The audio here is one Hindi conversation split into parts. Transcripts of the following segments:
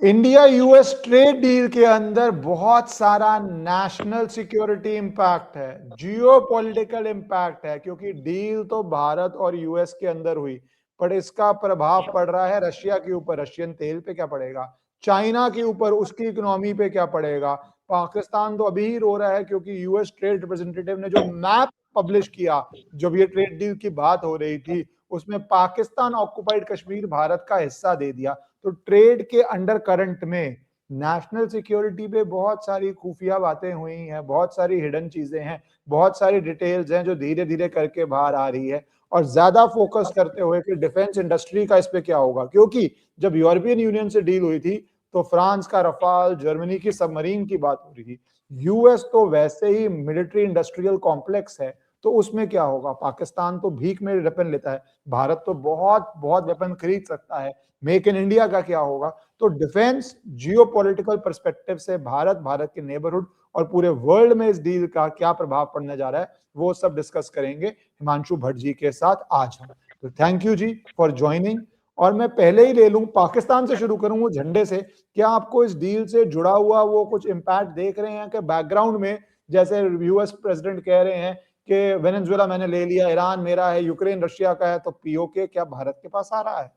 इंडिया यूएस ट्रेड डील के अंदर बहुत सारा नेशनल सिक्योरिटी इंपैक्ट है, जियो पॉलिटिकल इंपैक्ट है, क्योंकि डील तो भारत और यूएस के अंदर हुई, पर इसका प्रभाव पड़ रहा है रशिया के ऊपर। रशियन तेल पे क्या पड़ेगा, चाइना के ऊपर, उसकी इकोनॉमी पे क्या पड़ेगा। पाकिस्तान तो अभी ही रो रहा है क्योंकि यूएस ट्रेड रिप्रेजेंटेटिव ने जो मैप पब्लिश किया, जब ये ट्रेड डील की बात हो रही थी, उसमें पाकिस्तान ऑक्युपाइड कश्मीर भारत का हिस्सा दे दिया। तो ट्रेड के अंडर करंट में नेशनल सिक्योरिटी पे बहुत सारी खुफिया बातें हुई हैं, बहुत सारी हिडन चीजें हैं, बहुत सारी डिटेल्स हैं जो धीरे धीरे करके बाहर आ रही है। और ज्यादा फोकस करते हुए कि डिफेंस इंडस्ट्री का इस पे क्या होगा, क्योंकि जब यूरोपियन यूनियन से डील हुई थी तो फ्रांस का रफाल, जर्मनी की सबमरीन की बात हो रही थी। यूएस तो वैसे ही मिलिट्री इंडस्ट्रियल कॉम्प्लेक्स है, तो उसमें क्या होगा। पाकिस्तान तो भीख में वेपन लेता है, भारत तो बहुत बहुत वेपन खरीद सकता है। मेक इन इंडिया का क्या होगा। तो डिफेंस जियोपॉलिटिकल पर्सपेक्टिव से भारत, भारत के नेबरहुड और पूरे वर्ल्ड में इस डील का क्या प्रभाव पड़ने जा रहा है, वो सब डिस्कस करेंगे हिमांशु भट्ट जी के साथ आज हम। तो थैंक यू जी फॉर ज्वाइनिंग। और मैं पहले ही ले लूं, पाकिस्तान से शुरू करूं, वो झंडे से। क्या आपको इस डील से जुड़ा हुआ वो कुछ इम्पैक्ट देख रहे हैं कि बैकग्राउंड में, जैसे यूएस प्रेसिडेंट कह रहे हैं कि वेनेजुएला मैंने ले लिया, ईरान मेरा है, यूक्रेन रशिया का है, तो पीओके क्या भारत के पास आ रहा है।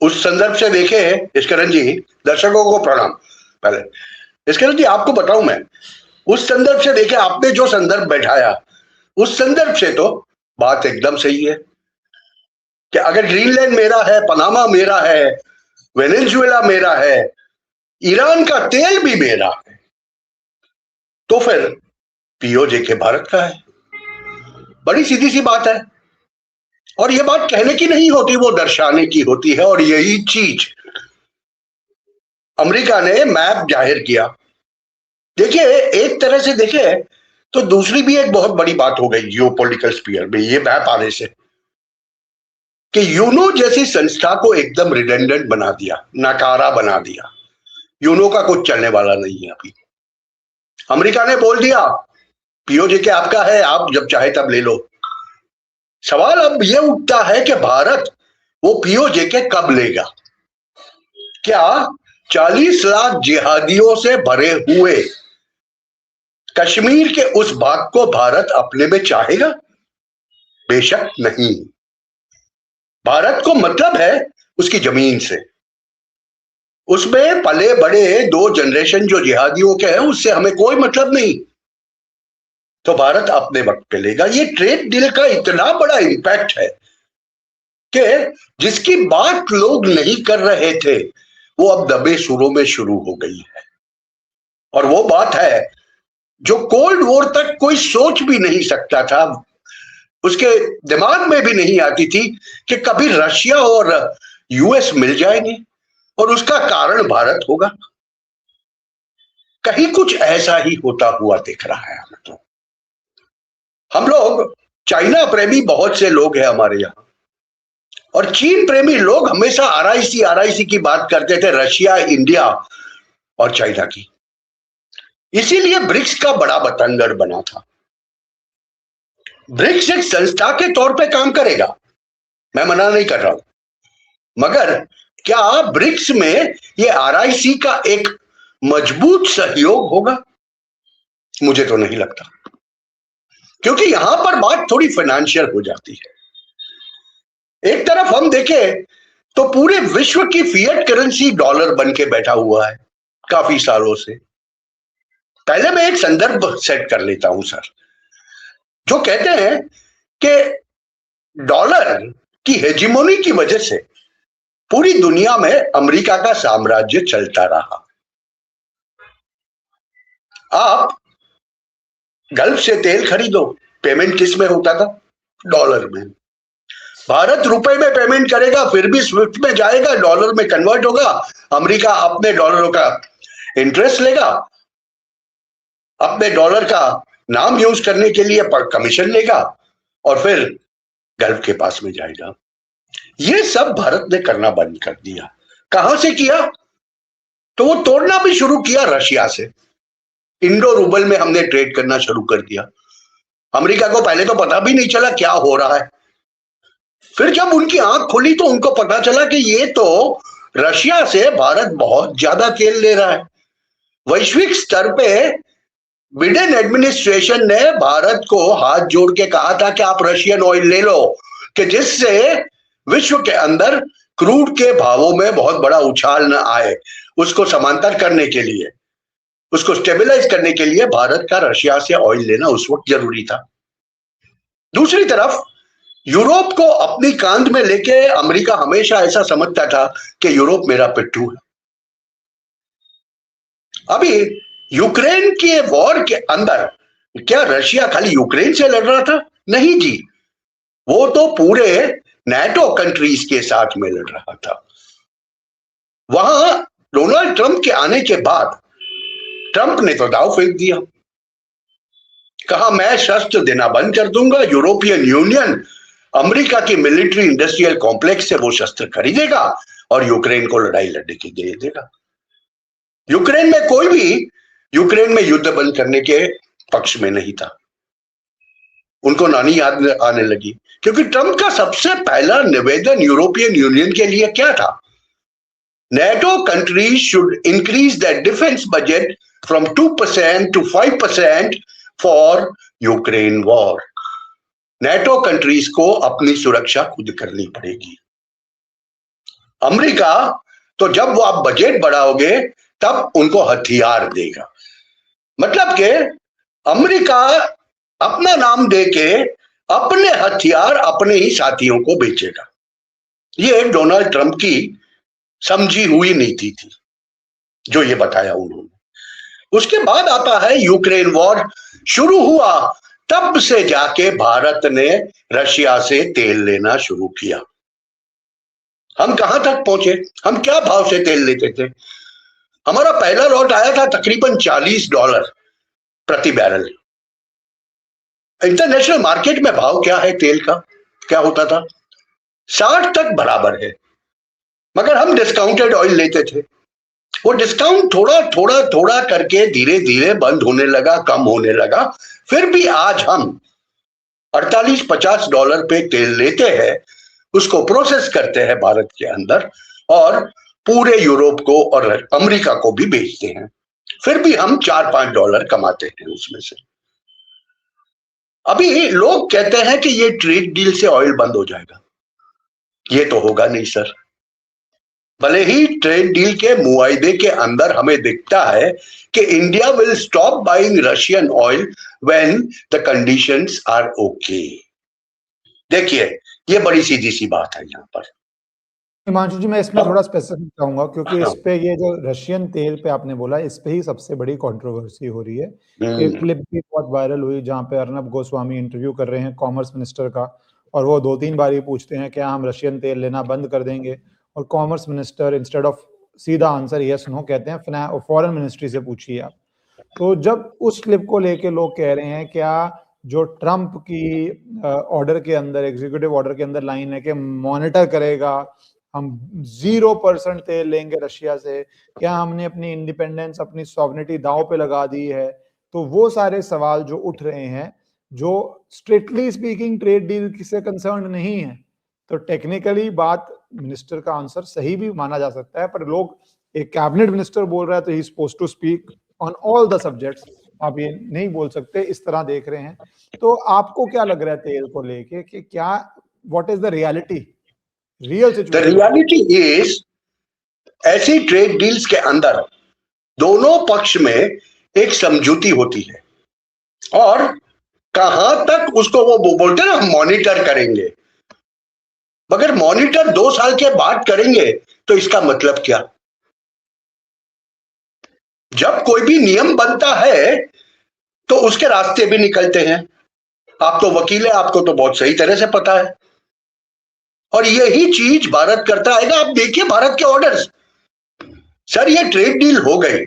उस संदर्भ से देखे इस्करन जी, दर्शकों को प्रणाम। पहले इस्करन जी आपको बताऊं, मैं उस संदर्भ से देखे, आपने जो संदर्भ बैठाया उस संदर्भ से तो बात एकदम सही है कि अगर ग्रीनलैंड मेरा है, पनामा मेरा है, वेनेजुएला मेरा है, ईरान का तेल भी मेरा है, तो फिर पीओजे के भारत का है। बड़ी सीधी सी बात है, और यह बात कहने की नहीं होती, वो दर्शाने की होती है। और यही चीज अमेरिका ने मैप जाहिर किया। देखिए, एक तरह से देखे तो दूसरी भी एक बहुत बड़ी बात हो गई जियोपॉलिटिकल स्फीयर में ये मैप आने से, कि यूनो जैसी संस्था को एकदम रिडेंडेंट बना दिया, नाकारा बना दिया। यूनो का कुछ चलने वाला नहीं है अभी। अमेरिका ने बोल दिया पीओजे के आपका है, आप जब चाहे तब ले लो। सवाल अब यह उठता है कि भारत वो पीओजे के कब लेगा। क्या 40 लाख जिहादियों से भरे हुए कश्मीर के उस भाग को भारत अपने में चाहेगा? बेशक नहीं। भारत को मतलब है उसकी जमीन से, उसमें पले बड़े 2 जनरेशन जो जिहादियों के हैं, उससे हमें कोई मतलब नहीं। तो भारत अपने वक्त पे लेगा। ये ट्रेड डील का इतना बड़ा इंपैक्ट है कि जिसकी बात लोग नहीं कर रहे थे वो अब दबे सुरों में शुरू हो गई है। और वो बात है जो कोल्ड वॉर तक कोई सोच भी नहीं सकता था, उसके दिमाग में भी नहीं आती थी कि कभी रशिया और यूएस मिल जाएंगे और उसका कारण भारत होगा। कहीं कुछ ऐसा ही होता हुआ दिख रहा है हमें तो। हम लोग चाइना प्रेमी बहुत से लोग हैं हमारे यहाँ, और चीन प्रेमी लोग हमेशा आरआईसी आरआईसी की बात करते थे, रशिया, इंडिया और चाइना की। इसीलिए ब्रिक्स का बड़ा बतंगड़ बना था। ब्रिक्स एक संस्था के तौर पे काम करेगा, मैं मना नहीं कर रहा हूं, मगर क्या ब्रिक्स में ये आरआईसी का एक मजबूत सहयोग होगा? मुझे तो नहीं लगता, क्योंकि यहां पर बात थोड़ी फाइनेंशियल हो जाती है। एक तरफ हम देखें तो पूरे विश्व की फिएट करेंसी डॉलर बन के बैठा हुआ है काफी सालों से। पहले मैं एक संदर्भ सेट कर लेता हूं सर, जो कहते हैं कि डॉलर की हेजिमोनी की वजह से पूरी दुनिया में अमेरिका का साम्राज्य चलता रहा। आप गल्फ से तेल खरीदो, पेमेंट किस में होता था? डॉलर में। भारत रुपए में पेमेंट करेगा, फिर भी स्विफ्ट में जाएगा, डॉलर में कन्वर्ट होगा, अमेरिका अपने डॉलरों का इंटरेस्ट लेगा, अपने डॉलर का नाम यूज करने के लिए कमीशन लेगा, और फिर गल्फ के पास में जाएगा। ये सब भारत ने करना बंद कर दिया। कहां से किया? तो वो तोड़ना भी शुरू किया रशिया से। इंडो रूबल में हमने ट्रेड करना शुरू कर दिया। अमेरिका को पहले तो पता भी नहीं चला क्या हो रहा है। फिर जब उनकी आंख खुली तो उनको पता चला कि ये तो रशिया से भारत बहुत ज्यादा तेल ले रहा है। वैश्विक स्तर पे बिडेन एडमिनिस्ट्रेशन ने भारत को हाथ जोड़ के कहा था कि आप रशियन ऑयल ले लो, कि जिससे विश्व के अंदर क्रूड के भावों में बहुत बड़ा उछाल न आए। उसको समांतर करने के लिए, उसको स्टेबलाइज करने के लिए भारत का रशिया से ऑयल लेना उस वक्त जरूरी था। दूसरी तरफ यूरोप को अपनी कांध में लेके अमेरिका हमेशा ऐसा समझता था कि यूरोप मेरा पिट्ठू है। अभी यूक्रेन के वॉर के अंदर क्या रशिया खाली यूक्रेन से लड़ रहा था? नहीं जी, वो तो पूरे नेटो कंट्रीज के साथ में लड़ रहा था। वहां डोनाल्ड ट्रंप के आने के बाद ट्रंप ने तो दाव फेंक दिया, कहा मैं शस्त्र देना बंद कर दूंगा, यूरोपियन यूनियन अमेरिका की मिलिट्री इंडस्ट्रियल कॉम्प्लेक्स से वो शस्त्र खरीदेगा और यूक्रेन को लड़ाई लड़ने के दे देगा। यूक्रेन में कोई भी यूक्रेन में युद्ध बंद करने के पक्ष में नहीं था। उनको नानी याद आने लगी, क्योंकि ट्रंप का सबसे पहला निवेदन यूरोपियन यूनियन के लिए क्या था? NATO countries should increase their defense budget from 2% to 5% for Ukraine war. NATO countries को अपनी सुरक्षा खुद करनी पड़ेगी। अमेरिका तो जब वो आप बजट बढ़ाओगे तब उनको हथियार देगा, मतलब कि अमेरिका अपना नाम देके अपने हथियार अपने ही साथियों को बेचेगा। ये डोनाल्ड ट्रंप की समझी हुई नीति थी जो ये बताया उन्होंने। उसके बाद आता है यूक्रेन वॉर शुरू हुआ, तब से जाके भारत ने रशिया से तेल लेना शुरू किया। हम कहां तक पहुंचे? हम क्या भाव से तेल लेते थे? हमारा पहला लॉट आया था तकरीबन $40 प्रति बैरल। इंटरनेशनल मार्केट में भाव क्या है तेल का? क्या होता था? 60 तक बराबर है, मगर हम डिस्काउंटेड ऑयल लेते थे। वो डिस्काउंट थोड़ा थोड़ा थोड़ा करके धीरे धीरे बंद होने लगा, कम होने लगा। फिर भी आज हम $48-50 पे तेल लेते हैं, उसको प्रोसेस करते हैं भारत के अंदर और पूरे यूरोप को और अमेरिका को भी बेचते हैं। फिर भी हम $4-5 कमाते हैं उसमें से। अभी लोग कहते हैं कि ये ट्रेड डील से ऑयल बंद हो जाएगा। ये तो होगा नहीं सर। भले ही ट्रेड डील के मुआयदे के अंदर हमें दिखता है कि India will stop buying Russian oil when the conditions are okay. देखिए, ये बड़ी सीधी सी बात है यहाँ पर। हिमांशु जी, मैं इसमें थोड़ा स्पेसिफिक चाहूंगा, क्योंकि इस पे ये जो रशियन तेल पे आपने बोला, इस पे ही सबसे बड़ी कंट्रोवर्सी हो रही है। एक क्लिप भी बहुत वायरल हुई जहाँ पे अर्नब गोस्वामी इंटरव्यू कर रहे हैं कॉमर्स मिनिस्टर का, और वो 2-3 बार ये पूछते हैं क्या हम रशियन तेल लेना बंद कर देंगे, और कॉमर्स मिनिस्टर इंस्टेड ऑफ सीधा आंसर यस नो कहते हैं फॉरेन मिनिस्ट्री से पूछिए आप। तो जब उस क्लिप को लेके लोग कह रहे हैं क्या जो ट्रंप की ऑर्डर के अंदर, एग्जीक्यूटिव ऑर्डर के अंदर लाइन है कि मॉनिटर करेगा, हम 0% तेल लेंगे रशिया से, क्या हमने अपनी इंडिपेंडेंस, अपनी सॉवरेनिटी दांव पे लगा दी है? तो वो सारे सवाल जो उठ रहे हैं, जो स्ट्रिक्टली स्पीकिंग ट्रेड डील से कंसर्न नहीं है, तो टेक्निकली बात मिनिस्टर का आंसर सही भी माना जा सकता है, पर लोग, एक कैबिनेट मिनिस्टर बोल रहा है तो he is supposed to speak on all the subjects, आप ये नहीं बोल सकते, इस तरह देख रहे हैं। तो आपको क्या लग रहा है तेल को लेके कि क्या, what is the reality, real situation? The reality is, ऐसी ट्रेड डील्स के अंदर दोनों पक्ष में एक समझौती होती है और कहां तक उसको वो बोलते हैं ना, हम मॉनिटर करेंगे। मगर मॉनिटर 2 साल के बाद करेंगे तो इसका मतलब क्या? जब कोई भी नियम बनता है तो उसके रास्ते भी निकलते हैं। आप तो वकील है, आपको तो बहुत सही तरह से पता है, और यही चीज भारत करता है ना। आप देखिए भारत के ऑर्डर्स, सर ये ट्रेड डील हो गई,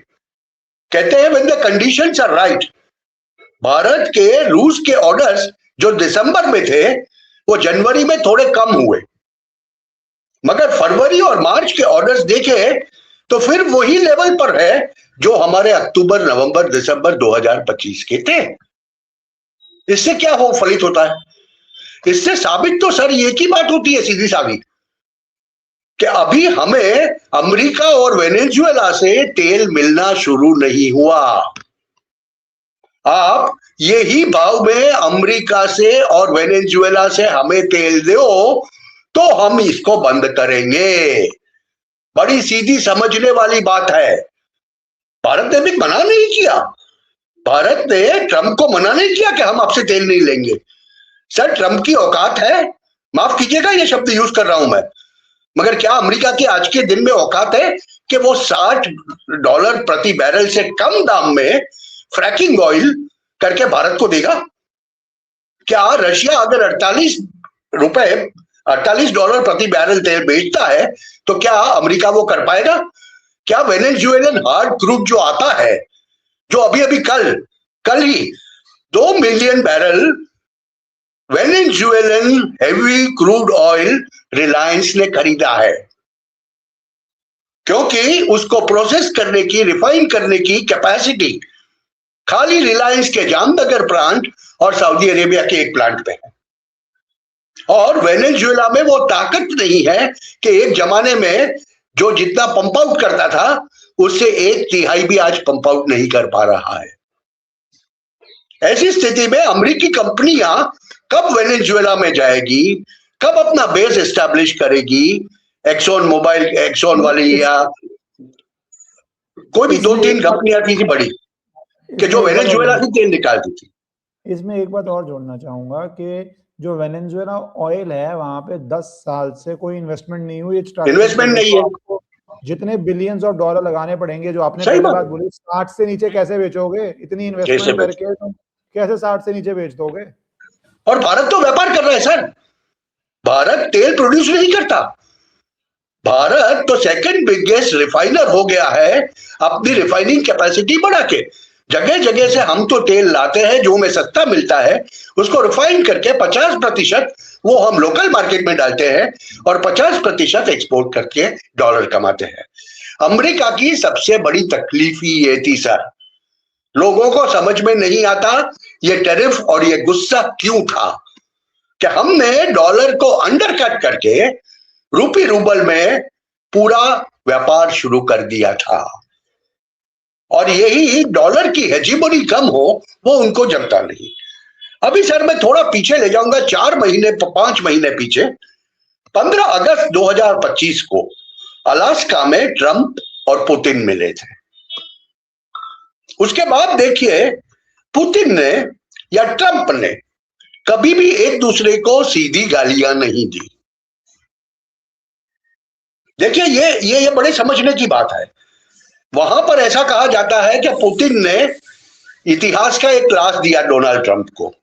कहते हैं when the conditions are right. Bharat के रूस के ऑर्डर्स जो दिसंबर में थे वो जनवरी में थोड़े कम हुए, मगर फरवरी और मार्च के ऑर्डर्स देखे तो फिर वही लेवल पर है जो हमारे अक्टूबर, नवंबर, दिसंबर 2025 के थे। इससे क्या हो फलित होता है? इससे साबित तो सर एक ही बात होती है, सीधी साबित, कि अभी हमें अमेरिका और वेनेजुएला से तेल मिलना शुरू नहीं हुआ। आप यही भाव में अमेरिका से और वेनेजुएला से हमें तेल दो तो हम इसको बंद करेंगे। बड़ी सीधी समझने वाली बात है। भारत ने भी मना नहीं किया, भारत ने ट्रंप को मना नहीं किया कि हम आपसे तेल नहीं लेंगे। सर, ट्रंप की औकात है, माफ कीजिएगा ये शब्द यूज कर रहा हूं मैं, मगर क्या अमेरिका की आज के दिन में औकात है कि वो $60 प्रति बैरल से कम दाम में फ्रैकिंग ऑयल करके भारत को देगा? क्या रशिया अगर $48 प्रति बैरल तेल बेचता है तो क्या अमेरिका वो कर पाएगा? क्या वेनेजुएलन हार्ड क्रूड जो आता है, जो अभी अभी कल ही 2 million barrel Venezuelan heavy crude oil Reliance ने खरीदा है, क्योंकि उसको प्रोसेस करने की, रिफाइन करने की कैपेसिटी खाली रिलायंस के जामनगर प्लांट और सऊदी अरेबिया के एक प्लांट पे है। और वेनेजुएला में वो ताकत नहीं है कि एक जमाने में जो जितना पंप आउट करता था उससे 1/3 भी आज पंप आउट नहीं कर पा रहा है। ऐसी स्थिति में अमेरिकी कंपनियां कब वेनेजुएला में जाएगी, कब अपना बेस एस्टैब्लिश करेगी? एक्सॉन वाली या कोई भी 2-3 कंपनियां थी बड़ी कि जो वेनेजुएला से तेल निकालती थी। इसमें एक बात और जोड़ना चाहूंगा कि जो वेनेजुएला ऑयल है वहां पे 10 साल से कोई इन्वेस्टमेंट नहीं हुई। इन्वेस्टमेंट नहीं है। जितने बिलियंस ऑफ डॉलर लगाने पड़ेंगे, जो आपने पहले बात बोली, 60 से नीचे कैसे बेचोगे? इतनी इन्वेस्टमेंट करके तुम कैसे 60 से नीचे बेच दोगे? और भारत तो व्यापार कर रहा है सर, भारत तेल प्रोड्यूस नहीं करता। भारत तो सेकंड बिगेस्ट रिफाइनर हो गया है, अपनी रिफाइनिंग कैपेसिटी बढ़ा के। जगह जगह से हम तो तेल लाते हैं जो हमें सस्ता मिलता है, उसको रिफाइन करके 50% वो हम लोकल मार्केट में डालते हैं और 50% एक्सपोर्ट करके डॉलर कमाते हैं। अमेरिका की सबसे बड़ी तकलीफ ही ये थी सर, लोगों को समझ में नहीं आता ये टैरिफ और ये गुस्सा क्यों था कि हमने डॉलर को अंडरकट करके रूपी रूबल में पूरा व्यापार शुरू कर दिया था। और यही डॉलर की हेजिमोनी कम हो वो उनको जमता नहीं। अभी सर मैं थोड़ा पीछे ले जाऊंगा, 5 महीने पीछे। 15 अगस्त 2025 को अलास्का में ट्रंप और पुतिन मिले थे। उसके बाद देखिए, पुतिन ने या ट्रंप ने कभी भी एक दूसरे को सीधी गालियां नहीं दी। देखिए ये बड़े समझने की बात है। वहां पर ऐसा कहा जाता है कि पुतिन ने इतिहास का एक क्लास दिया डोनाल्ड ट्रंप को।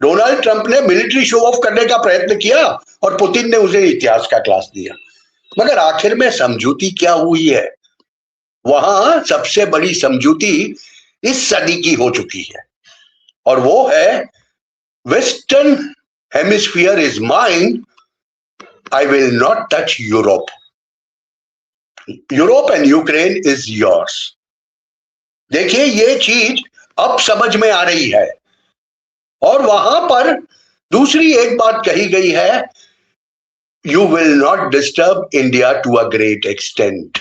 डोनाल्ड ट्रंप ने मिलिट्री शो ऑफ करने का प्रयत्न किया और पुतिन ने उसे इतिहास का क्लास दिया। मगर आखिर में समझौती क्या हुई है? वहां सबसे बड़ी समझौती इस सदी की हो चुकी है और वो है western hemisphere is mine, I will not touch Europe, Europe and Ukraine is yours. देखिए ये चीज अब समझ में आ रही है। और वहां पर दूसरी एक बात कही गई है, you will not disturb India to a great extent.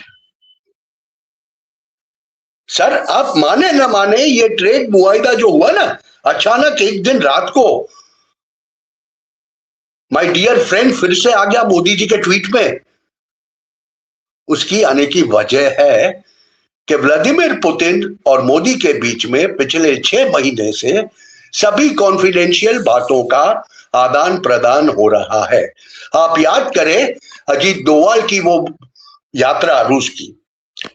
Sir आप माने ना माने, ये ट्रेड मुआहिदा जो हुआ ना, अचानक एक दिन रात को माय डियर फ्रेंड फिर से आ गया मोदी जी के ट्वीट में। उसकी आने की वजह है कि व्लादिमीर पुतिन और मोदी के बीच में पिछले 6 महीने से सभी कॉन्फिडेंशियल बातों का आदान प्रदान हो रहा है। आप याद करें अजीत डोवाल की वो यात्रा रूस की,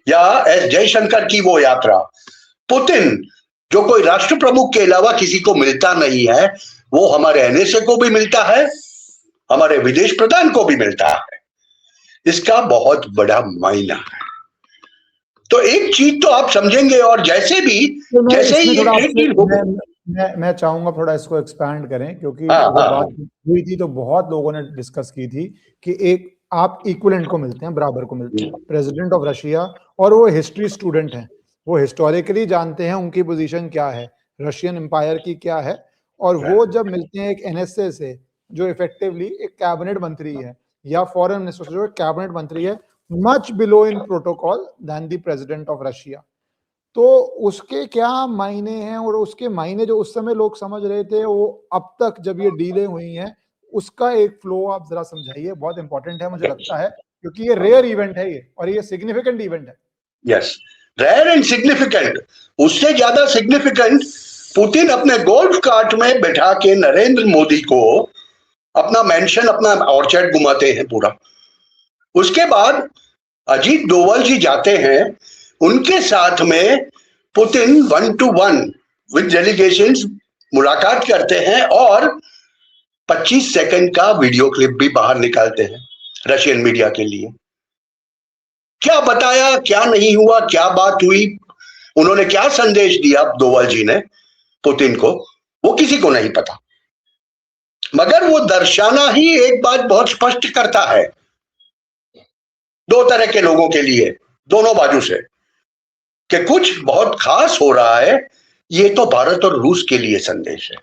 या एस जयशंकर की वो यात्रा। पुतिन जो कोई राष्ट्र प्रमुख के अलावा किसी को मिलता नहीं है, वो हमारे एनएसए को भी मिलता है, हमारे विदेश प्रधान को भी मिलता है। इसका बहुत बड़ा मायना है। तो एक चीज तो आप समझेंगे, और जैसे ही मैं चाहूंगा थोड़ा इसको एक्सपैंड करें, क्योंकि बात हुई थी तो बहुत लोगों ने डिस्कस की थी कि एक आप इक्विवेलेंट को मिलते हैं, बराबर को मिलते हैं, प्रेसिडेंट ऑफ रशिया, और वो हिस्ट्री स्टूडेंट हैं, वो हिस्टोरिकली जानते हैं उनकी पोजीशन क्या है, रशियन एम्पायर की क्या है, और वो जब मिलते हैं एक एनएसए से जो इफेक्टिवली एक कैबिनेट मंत्री है, या फॉरेन मिनिस्टर जो कैबिनेट मंत्री है, much below in protocol than the president of Russia. तो उसके क्या मायने हैं, और उसके मायने जो उस समय लोग समझ रहे थे वो अब तक जब ये डीलें हुई हैं उसका एक फ्लो आप जरा समझाइए, बहुत इंपॉर्टेंट है मुझे लगता है, क्योंकि ये रेयर इवेंट है ये, और ये सिग्निफिकेंट इवेंट है। Yes, rare and significant. उससे ज्यादा सिग्निफिकेंट, पुतिन अपने गोल्फ कार्ट में बैठा के नरेंद्र मोदी को अपना मेंशन, अपना ऑर्चर्ड घुमाते हैं पूरा। उसके बाद अजीत डोभाल जी जाते हैं, उनके साथ में पुतिन 1-to-1 विद डेलीगेशंस मुलाकात करते हैं और 25 सेकंड का वीडियो क्लिप भी बाहर निकालते हैं रशियन मीडिया के लिए। क्या बताया, क्या नहीं हुआ, क्या बात हुई, उन्होंने क्या संदेश दिया डोभाल जी ने पुतिन को, वो किसी को नहीं पता। मगर वो दर्शाना ही एक बात बहुत स्पष्ट करता है दो तरह के लोगों के लिए, दोनों बाजू से, कि कुछ बहुत खास हो रहा है। ये तो भारत और रूस के लिए संदेश है,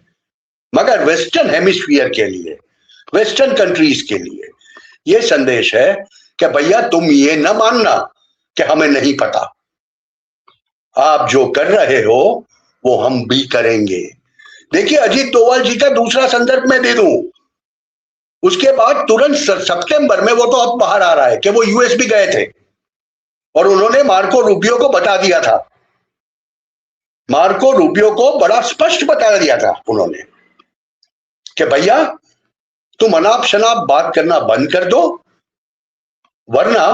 मगर वेस्टर्न हेमिस्फीयर के लिए, वेस्टर्न कंट्रीज के लिए ये संदेश है कि भैया तुम ये न मानना कि हमें नहीं पता, आप जो कर रहे हो वो हम भी करेंगे। देखिए, अजीत डोभाल जी का दूसरा संदर्भ मैं दे दूं, उसके बाद तुरंत सितंबर में वो तो अब बाहर आ रहा है कि वो यूएस भी गए थे और उन्होंने मार्को रूबियो को बता दिया था, मार्को रूबियो को बड़ा स्पष्ट बता दिया था उन्होंने कि भैया तुम अनाप शनाप बात करना बंद कर दो, वरना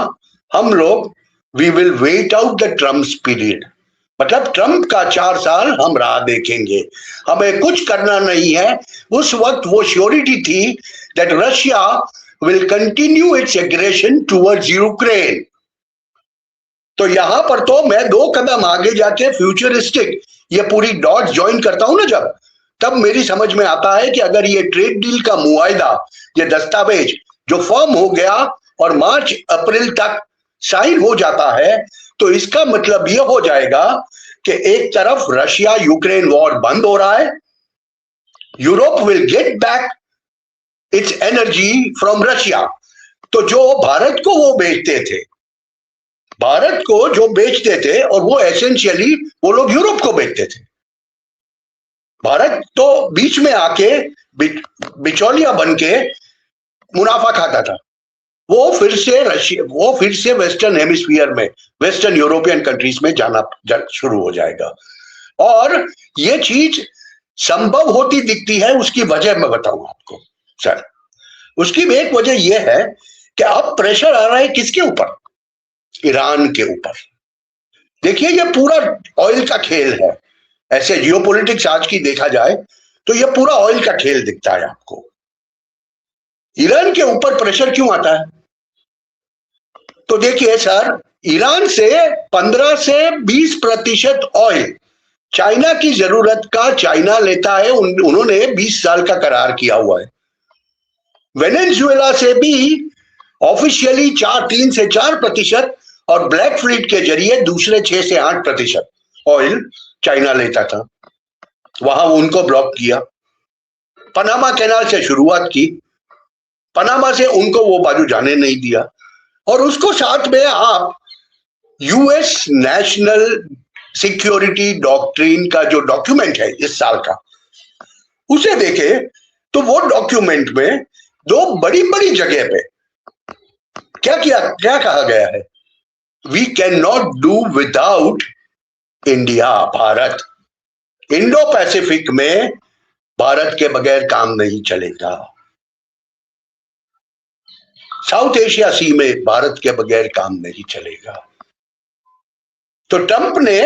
हम लोग we will wait out the Trump period. मतलब ट्रंप का 4 साल हम राह देखेंगे, हमें कुछ करना नहीं है। उस वक्त वो श्योरिटी थी that Russia will continue its aggression towards Ukraine. तो यहां पर तो मैं 2 कदम आगे जाके फ्यूचरिस्टिक ये पूरी डॉट ज्वाइन करता हूं ना जब, तब मेरी समझ में आता है कि अगर ये ट्रेड डील का मुआयदा, ये दस्तावेज जो फर्म हो गया और मार्च अप्रैल तक साइन हो जाता है, तो इसका मतलब यह हो जाएगा कि एक तरफ रशिया यूक्रेन वॉर बंद हो रहा है, Europe will get back it's energy from Russia. तो जो भारत को वो बेचते थे, भारत को जो बेचते थे, और वो एसेंशियली वो लोग यूरोप को बेचते थे, भारत तो बीच में आके बिचौलिया बन के मुनाफा खाता था। वो फिर से वेस्टर्न हेमिस्फीयर में, वेस्टर्न यूरोपियन कंट्रीज में जाना शुरू हो जाएगा। और ये चीज संभव होती दिखती है, उसकी वजह मैं बताऊं आपको सर। उसकी एक वजह यह है कि अब प्रेशर आ रहा है किसके ऊपर? ईरान के ऊपर। देखिए, ये पूरा ऑयल का खेल है। ऐसे जियोपॉलिटिक्स आज की देखा जाए तो ये पूरा ऑयल का खेल दिखता है आपको। ईरान के ऊपर प्रेशर क्यों आता है? तो देखिए सर, ईरान से 15 से 20% ऑयल चाइना की जरूरत का चाइना लेता है। उन्होंने 20 साल का करार किया हुआ है। वेनेजुएला से भी ऑफिशियली 3 से 4%, और ब्लैक फ्लीट के जरिए दूसरे 6 से 8% ऑयल चाइना लेता था। वहां उनको ब्लॉक किया। पनामा कैनाल से शुरुआत की, पनामा से उनको वो बाजू जाने नहीं दिया, और उसको साथ में आप यूएस नेशनल सिक्योरिटी डॉक्ट्रिन का जो डॉक्यूमेंट है इस साल का, उसे देखे तो वो डॉक्यूमेंट में 2 बड़ी बड़ी जगह पे क्या कहा गया है? We can not do without India, Bharat. Indo Pacific में भारत के बगैर काम नहीं चलेगा, साउथ एशिया सी में भारत के बगैर काम नहीं चलेगा। तो ट्रंप ने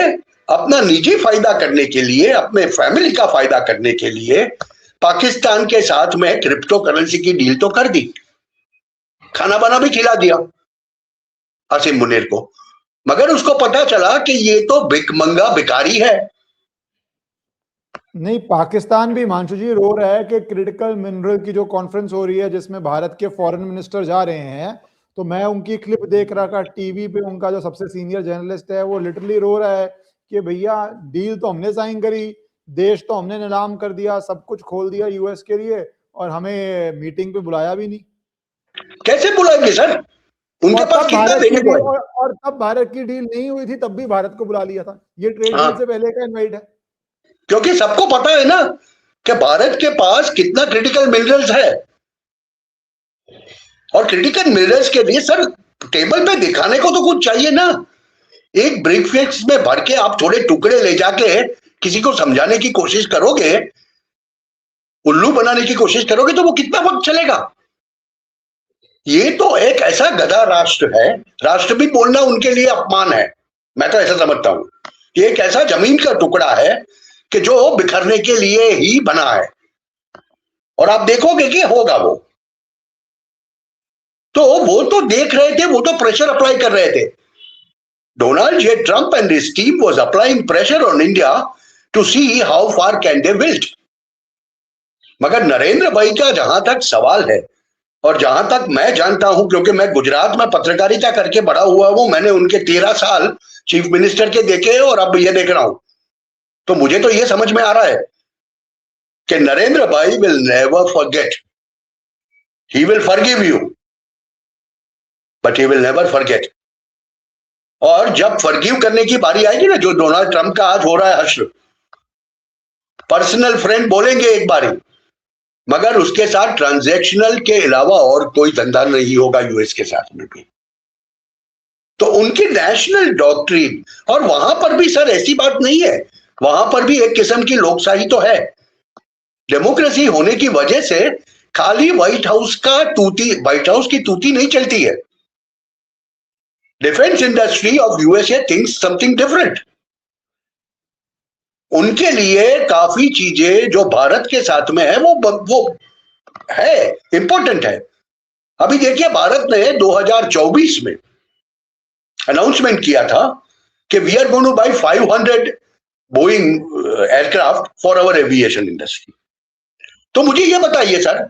अपना निजी फायदा करने के लिए, अपने फैमिली का फायदा करने के लिए पाकिस्तान के साथ में क्रिप्टो करेंसी की डील तो कर दी, खाना बना भी खिला दिया आसिम मुनीर को, मगर उसको पता चला कि ये तो भिकमंगा भिखारी है। नहीं, पाकिस्तान भी हिमांशु जी रो रहा है कि क्रिटिकल मिनरल की जो कॉन्फ्रेंस हो रही है जिसमें भारत के फॉरेन मिनिस्टर जा रहे हैं, तो मैं उनकी क्लिप देख रहा था टीवी पे, उनका जो सबसे सीनियर जर्नलिस्ट है वो लिटरली रो रहा है कि भैया डील तो हमने साइन करी, देश तो हमने नीलाम कर दिया, सब कुछ खोल दिया यूएस के लिए, और हमें मीटिंग पे बुलाया भी नहीं। कैसे बुलाएंगे सर? उनके और पास तब कितना भारत की देने को डील है? और तब भारत की डील नहीं हुई थी, तब भी भारत को बुला लिया था। ये ट्रेड डील हाँ, से पहले का इनवाइट है। क्योंकि सबको पता है ना कि भारत के पास कितना क्रिटिकल मिनरल्स है, और क्रिटिकल मिनरल्स के लिए सर टेबल पे दिखाने को तो कुछ चाहिए ना। एक ब्रीफकेस में भर के आप थोड़े टुकड़े ले जाके किसी को समझाने की कोशिश करोगे, उल्लू बनाने की कोशिश करोगे, तो वो कितना वक्त चलेगा? ये तो एक ऐसा गधा राष्ट्र है, राष्ट्र भी बोलना उनके लिए अपमान है, मैं तो ऐसा समझता हूं। ये एक ऐसा जमीन का टुकड़ा है कि जो बिखरने के लिए ही बना है, और आप देखोगे कि होगा वो। वो तो देख रहे थे, वो तो प्रेशर अप्लाई कर रहे थे। Donald J. Trump and his team was applying pressure on India to see how far can they wilt. मगर नरेंद्र भाई का जहां तक सवाल है, और जहां तक मैं जानता हूं, क्योंकि मैं गुजरात में पत्रकारिता करके बड़ा हुआ हूं, मैंने उनके 13 साल चीफ मिनिस्टर के देखे और अब ये देख रहा हूं, तो मुझे तो ये समझ में आ रहा है कि नरेंद्र भाई will never forget. He will forgive you, but he will never forget. और जब फॉरगिव करने की बारी आएगी ना, जो डोनाल्ड ट्रंप का आज हो रहा है हश्र, पर्सनल फ्रेंड बोलेंगे एक बारी, मगर उसके साथ ट्रांजैक्शनल के अलावा और कोई धंधा नहीं होगा यूएस के साथ में भी। तो उनकी नेशनल डॉक्ट्रिन, और वहां पर भी सर ऐसी बात नहीं है, वहां पर भी एक किस्म की लोकशाही तो है। डेमोक्रेसी होने की वजह से खाली व्हाइट हाउस की तूती नहीं चलती है। Defence industry of USA thinks something different. उनके लिए काफी चीजें जो भारत के साथ में है वो है, इंपॉर्टेंट है। अभी देखिए, भारत ने 2024 में अनाउंसमेंट किया था कि we are going to buy 500 Boeing aircraft for our aviation industry. तो मुझे ये बताइए सर,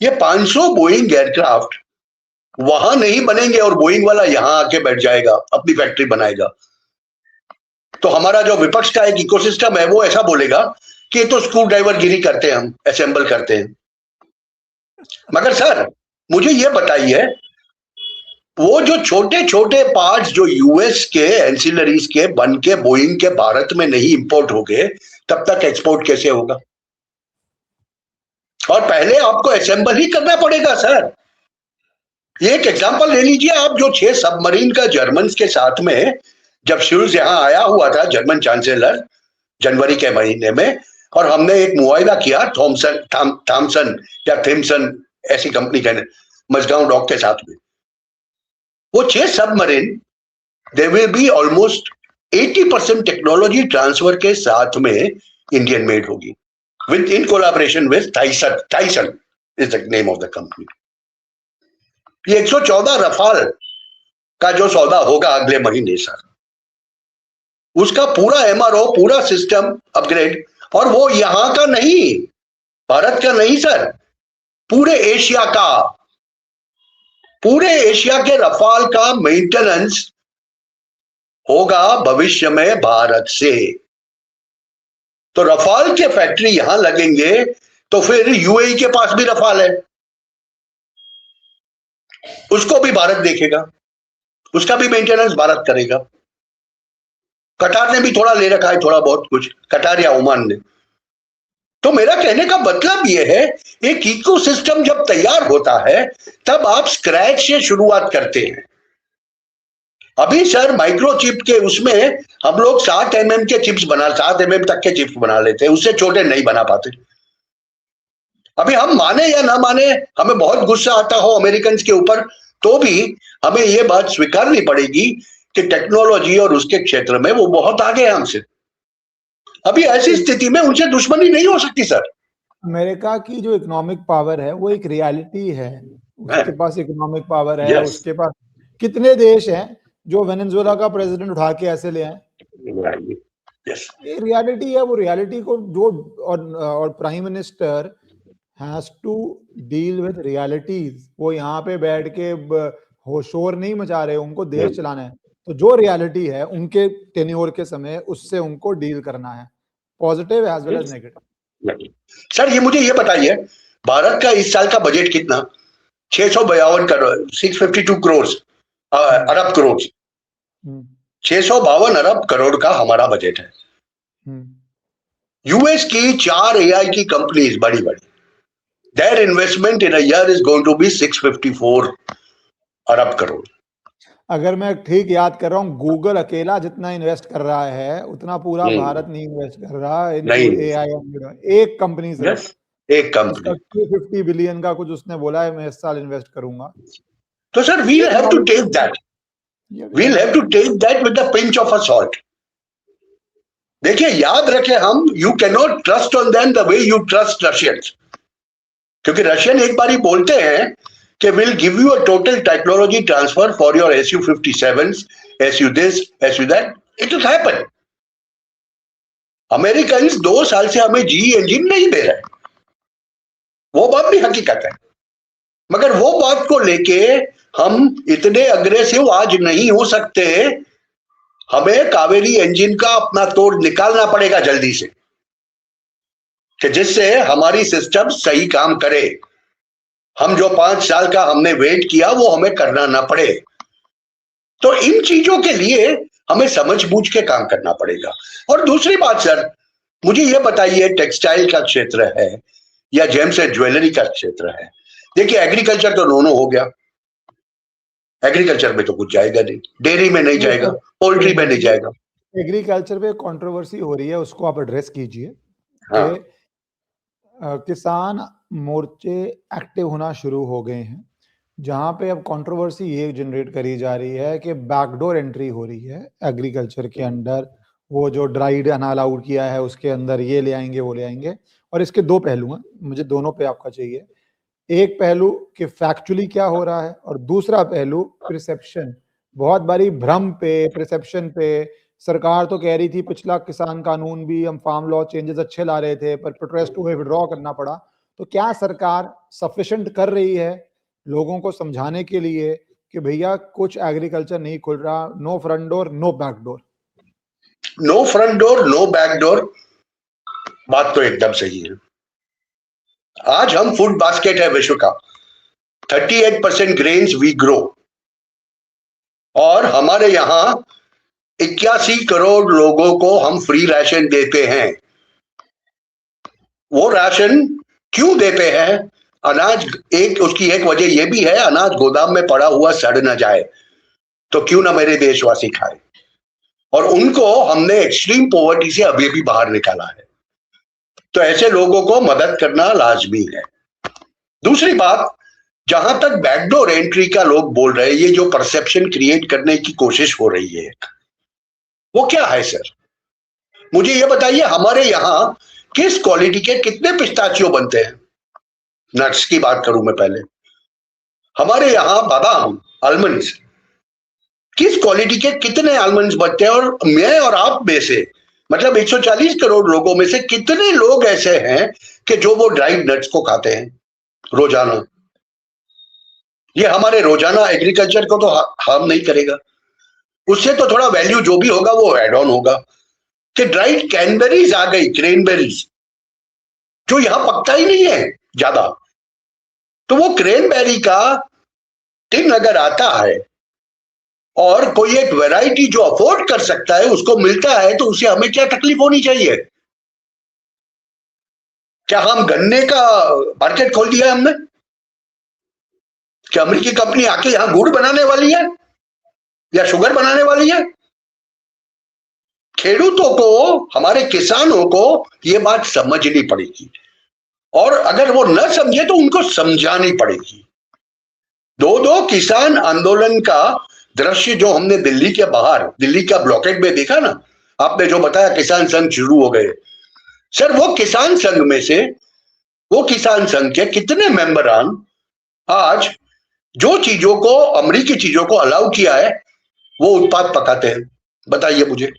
ये 500 बोइंग एयरक्राफ्ट वहां नहीं बनेंगे और बोइंग वाला यहां आके बैठ जाएगा, अपनी फैक्ट्री बनाएगा, तो हमारा जो विपक्ष का एक इकोसिस्टम है वो ऐसा बोलेगा कि तो स्क्रू ड्राइवर गिरी करते हैं, हम असेंबल करते हैं। मगर सर मुझे ये बताइए, वो जो छोटे छोटे पार्ट्स जो यूएस के एंसिलरीज के बन के बोइंग के भारत में नहीं इंपोर्ट हो गए, तब तक एक्सपोर्ट कैसे होगा? और पहले आपको असेंबल ही करना पड़ेगा सर। ये एक एग्जांपल ले लीजिए आप, जो 6 सबमरीन का जर्मन के साथ में जब शुल्ज यहां आया हुआ था, जर्मन चांसलर, जनवरी के महीने में, और हमने एक मुआयदा किया थॉमसन या थिम्सन ऐसी कंपनी का मजगांव डॉक के साथ में, वो 6 submarine they will be almost 80% technology transfer के साथ में इंडियन मेड होगी, with in collaboration with Tyson is the name of the company. ये 114 रफाल का जो सौदा होगा अगले महीने सर, उसका पूरा एमआरओ, पूरा सिस्टम अपग्रेड, और वो यहां का नहीं, भारत का नहीं सर, पूरे एशिया का, पूरे एशिया के रफाल का मेंटेनेंस होगा भविष्य में भारत से। तो रफाल के फैक्ट्री यहां लगेंगे, तो फिर यूएई के पास भी रफाल है, उसको भी भारत देखेगा, उसका भी मेंटेनेंस भारत करेगा। कटार ने भी थोड़ा ले रखा है, थोड़ा बहुत कुछ, कटार या ओमान ने। तो मेरा कहने का मतलब यह है, एक इकोसिस्टम जब तैयार होता है तब आप स्क्रैच से शुरुआत करते हैं। अभी सर माइक्रोचिप के उसमें हम लोग 7 mm के चिप्स 7 mm तक के चिप्स बना लेते हैं, उससे छोटे नहीं बना पाते। अभी हम माने या ना माने, हमें बहुत गुस्सा आता हो अमेरिकन के ऊपर, तो भी हमें यह बात स्वीकारनी पड़ेगी कि टेक्नोलॉजी और उसके क्षेत्र में वो बहुत आगे हैं हमसे। अभी ऐसी स्थिति में उनसे दुश्मनी नहीं हो सकती सर। अमेरिका की जो इकोनॉमिक पावर है वो एक रियलिटी है, उसके पास इकोनॉमिक पावर है। Yes. उसके पास कितने देश हैं जो वेनेजुएला का प्रेसिडेंट उठा के ऐसे ले आए? Yes. ये रियलिटी है, वो रियलिटी को जो और prime minister has to deal with realities. वो यहाँ पे बैठ के शोर नहीं मचा रहे, उनको देश चलाना है। तो जो रियलिटी है उनके टेन्योर के समय, उससे उनको डील करना है, positive as well as negative. Sir ये मुझे ये बताइए, भारत का इस साल का बजट कितना? 652 करोड़, 652 करोड़, अरब करोड़, 652 अरब करोड़ का हमारा बजट है। यूएस की 4 एआई की कंपनीज बड़ी बड़ी, their investment in a year is going to be 654 अरब करोड़। अगर मैं ठीक याद कर रहा हूँ, गूगल अकेला जितना इन्वेस्ट कर रहा है उतना पूरा भारत नहीं इन्वेस्ट कर रहा नहीं। एआई। एक कंपनी से, एक कंपनी 250 बिलियन का कुछ उसने बोला है, मैं इस साल इन्वेस्ट करूंगा। तो sir we'll have to take that, we'll have to take that with a pinch of a salt। देखिए, याद रखें हम, you cannot trust on them the way you trust Russians, क्योंकि रशियन एक बार ही बोलते हैं कि will give you a total technology transfer for your SU-57s, SU this, SU that, it will happen. American 2 साल से हमें जी इंजन नहीं दे रहे, वो बात भी हकीकत है, मगर वो बात को लेके हम इतने अग्रेसिव आज नहीं हो सकते। हमें कावेरी इंजन का अपना तोड़ निकालना पड़ेगा जल्दी से, कि जिससे हमारी सिस्टम सही काम करे। हम जो 5 साल का हमने वेट किया वो हमें करना ना पड़े। तो इन चीजों के लिए हमें समझ बूझ के काम करना पड़ेगा। और दूसरी बात सर, मुझे ये बताइए, टेक्सटाइल का क्षेत्र है या जेम्स एंड ज्वेलरी का क्षेत्र है, देखिए एग्रीकल्चर तो दोनों हो गया, एग्रीकल्चर में तो कुछ जाएगा नहीं, डेयरी में नहीं जाएगा, पोल्ट्री में नहीं जाएगा। एग्रीकल्चर पे कंट्रोवर्सी हो रही है, उसको आप एड्रेस कीजिए। हाँ। किसान मोर्चे एक्टिव होना शुरू हो गए हैं, जहां पे अब कंट्रोवर्सी ये जनरेट करी जा रही है कि बैकडोर एंट्री हो रही है एग्रीकल्चर के अंदर। वो जो ड्राइड अनालाउड किया है उसके अंदर ये ले आएंगे वो ले आएंगे। और इसके 2 पहलू हैं, मुझे दोनों पे आपका चाहिए। एक पहलू कि फैक्चुअली क्या हो रहा है, और दूसरा पहलू परसेप्शन। बहुत बारी भ्रम पे, परसेप्शन पे सरकार तो कह रही थी पिछला किसान कानून भी, हम फार्म लॉ चेंजेस अच्छे ला रहे थे, पर प्रोटेस्ट हुए, विड्रॉ करना पड़ा। तो क्या सरकार सफिशिएंट कर रही है लोगों को समझाने के लिए कि भैया कुछ एग्रीकल्चर नहीं खुल रहा, no front door no back door? No front door no back door, बात तो एकदम सही है। आज हम फूड बास्केट है विश्व का, 38% ग्रेन्स वी ग्रो, और हमारे यहां 81 करोड़ लोगों को हम फ्री राशन देते हैं। वो राशन क्यों देते हैं? अनाज, उसकी एक वजह यह भी है, अनाज गोदाम में पड़ा हुआ सड़ ना जाए, तो क्यों ना मेरे देशवासी खाए। और उनको हमने एक्सट्रीम पॉवर्टी से अभी भी बाहर निकाला है, तो ऐसे लोगों को मदद करना लाजमी है। दूसरी बात, जहां तक बैकडोर एंट्री का लोग बोल रहे हैं, ये जो परसेप्शन क्रिएट करने की कोशिश हो रही है, वो क्या है सर? मुझे ये बताइए, हमारे यहां किस क्वालिटी के कितने पिस्ताचियो बनते हैं? नट्स की बात करूं मैं पहले, हमारे यहां बादाम, आलमंड्स, किस क्वालिटी के कितने आलमंड्स बनते हैं? और मैं और आप में से, मतलब 140 करोड़ लोगों में से कितने लोग ऐसे हैं कि जो वो ड्राइड नट्स को खाते हैं रोजाना? ये हमारे रोजाना एग्रीकल्चर को तो हार्म नहीं करेगा, उससे तो थोड़ा वैल्यू जो भी होगा वो एड ऑन होगा। कि ड्राइड कैनबेरीज आ गई, क्रेनबेरीज, जो यहां पकता ही नहीं है ज्यादा, तो वो क्रेनबेरी का टिन अगर आता है और कोई एक वैरायटी जो अफोर्ड कर सकता है उसको मिलता है, तो उसे हमें क्या तकलीफ होनी चाहिए? क्या हम गन्ने का मार्केट खोल दिया हमने? क्या अमेरिकी कंपनी आके यहां गुड़ बनाने वाली है या शुगर बनाने वाली है? खेडूतों को, हमारे किसानों को ये बात समझनी पड़ेगी, और अगर वो न समझे तो उनको समझानी पड़ेगी। 2 किसान आंदोलन का दृश्य जो हमने दिल्ली के बाहर, दिल्ली का ब्लॉकेट में देखा ना, आपने जो बताया किसान संघ शुरू हो गए, सर वो किसान संघ में से, वो किसान संघ के कितने मेंबरान आज जो चीजों को, अमरीकी चीजों को अलाउ किया है, वो उत्पाद पकाते हैं? बताइए मुझे,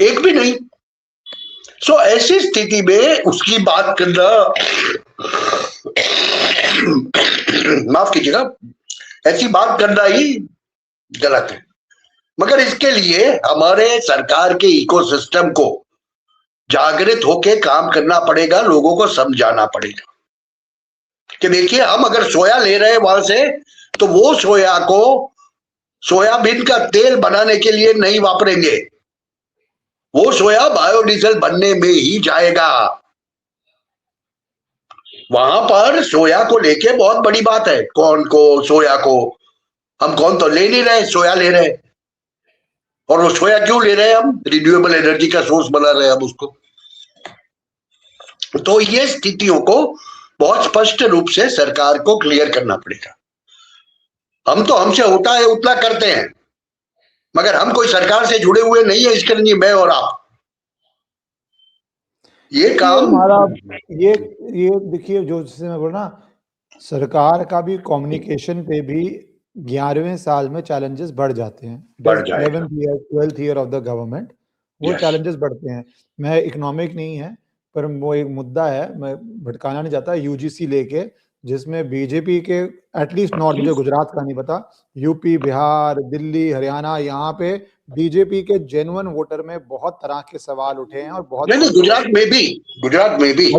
एक भी नहीं। सो ऐसी स्थिति में उसकी बात करना, माफ कीजिएगा, ऐसी बात करना ही गलत है। मगर इसके लिए हमारे सरकार के इकोसिस्टम को जागृत होकर काम करना पड़ेगा, लोगों को समझाना पड़ेगा। कि देखिए हम अगर सोया ले रहे हैं वहां से, तो वो सोया को सोयाबीन का तेल बनाने के लिए नहीं वापरेंगे, वो सोया बायोडीजल बनने में ही जाएगा। वहां पर सोया को लेके बहुत बड़ी बात है, कॉर्न को, सोया को। हम कॉर्न तो ले नहीं रहे, सोया ले रहे हैं। और वो सोया क्यों ले रहे हैं? हम रिन्यूएबल एनर्जी का सोर्स बना रहे हैं हम उसको। तो ये स्थितियों को बहुत स्पष्ट रूप से सरकार को क्लियर करना पड़ेगा। हम तो हमसे होता है उतना करते हैं, मगर हम कोई सरकार से जुड़े हुए नहीं है इसके लिए, मैं और आप ये काम हमारा ये देखिए, जो जिससे मैं बोल रहा, सरकार का भी कम्युनिकेशन पे भी 11वें साल में चैलेंजेस बढ़ जाते हैं। बढ़ जाएगा। 11th year 12th year of the government वो Yes. चैलेंजेस बढ़ते हैं। मैं इकोनॉमिक नहीं है, पर वो एक मुद्दा है, मैं भटकाना नहीं चाहता, यूजीसी लेके, जिसमें बीजेपी के एटलीस्ट नॉर्थ, मुझे गुजरात का नहीं पता, यूपी, बिहार, दिल्ली, हरियाणा, यहाँ पे बीजेपी के जेन्युइन वोटर में बहुत तरह के सवाल उठे हैं और बहुत नहीं, गुजरात में भी गुजरात में क्या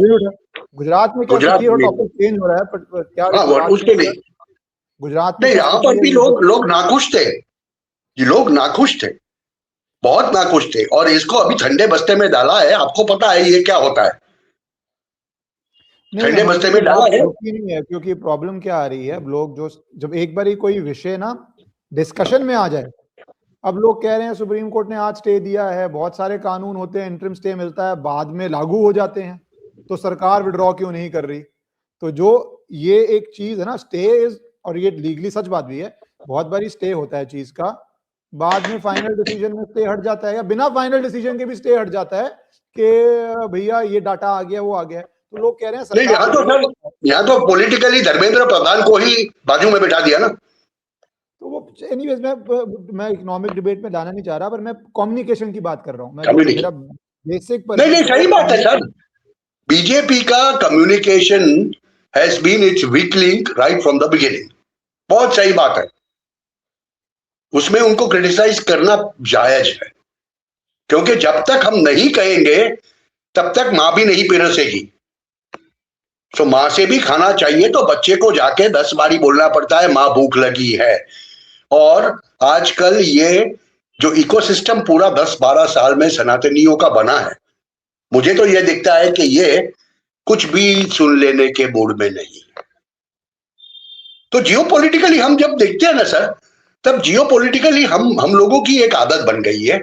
गुजरात देखिए, में टॉपिक चेंज हो रहा है, पर क्या हाँ, गुजरात उसके में नहीं क्या यहाँ स्थिति पर है? भी लोग नाखुश थे, ये लोग नाखुश थे, बहुत नाखुश थे, और इसको अभी ठंडे बस्ते में डाला है। आपको पता है ये क्या होता है? ठंडे बस्ते में डाला है। नहीं है, क्योंकि प्रॉब्लम क्या आ रही है, अब लोग जो, जब एक बार ही कोई विषय ना डिस्कशन में आ जाए, अब लोग कह रहे हैं सुप्रीम कोर्ट ने आज स्टे दिया है, बहुत सारे कानून होते हैं, इंटरिम स्टे मिलता है, बाद में लागू हो जाते हैं, तो सरकार विड्रॉ क्यों नहीं कर रही? तो जो ये एक चीज है ना, स्टे इज, और ये लीगली सच बात भी है, बहुत बारी स्टे होता है चीज का, बाद में फाइनल डिसीजन में स्टे हट जाता है, या बिना फाइनल डिसीजन के भी स्टे हट जाता है कि भैया ये डाटा आ गया, वो आ गया। तो लोग कह रहे हैं नहीं, यहाँ तो पॉलिटिकली धर्मेंद्र प्रधान को ही बाजू में बैठा दिया ना। तो वो एनीवेज, मैं इकोनॉमिक डिबेट में लाना नहीं चाह रहा, पर मैं कम्युनिकेशन की बात कर रहा हूँ। मेरा बेसिक नहीं, सही बात है सर। बीजेपी का communication has been its weak link right from the beginning. बहुत सही बात है, उसमें उनको क्रिटिसाइज करना जायज है, क्योंकि जब तक हम नहीं कहेंगे तब तक मां भी नहीं पिरसेगी। तो मां से भी खाना चाहिए, तो बच्चे को जाके 10 बारी बोलना पड़ता है मां भूख लगी है। और आजकल ये जो इकोसिस्टम पूरा 10-12 साल में सनातनियों का बना है, मुझे तो ये दिखता है कि ये कुछ भी सुन लेने के मूड में नहीं है। तो जियोपॉलिटिकली हम जब देखते हैं ना सर, तब जियोपॉलिटिकली हम लोगों की एक आदत बन गई है